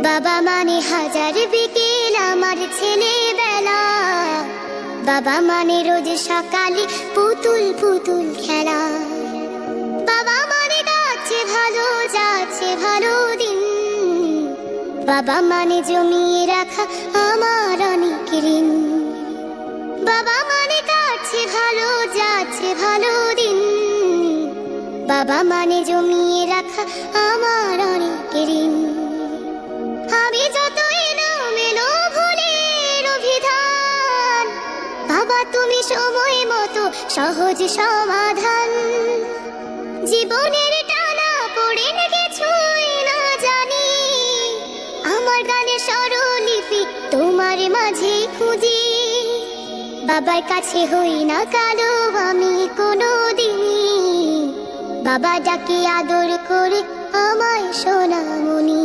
বাবা মানে হাজার বিকেল আমার ছেলেবেলা, বাবা মানে রোজ সকালে পুতুল পুতুল খেলা, বাবা মানে যাচ্ছে ভালো যাচ্ছে ভালো দিন, বাবা মানে জমিয়ে রাখা আমার অনেক ঋণ, বাবা মানে কাটছে ভালো যাচ্ছে ভালো দিন, বাবা মানে জমিয়ে রাখা আমার অনেক ঋণ। আমি যত এলোমেলো ভুলের অভিধান, বাবা তুমি সময় মতো সহজ সমাধান, জীবনের টানা পড়ে কিছুই না জানি, আমার গানের স্বরলিপি তোমার মাঝে খুঁজি, বাবার কাছে হই না কালো আমি কোনোদিনই, বাবা ডাকে আদর করে আমায় সোনামণি।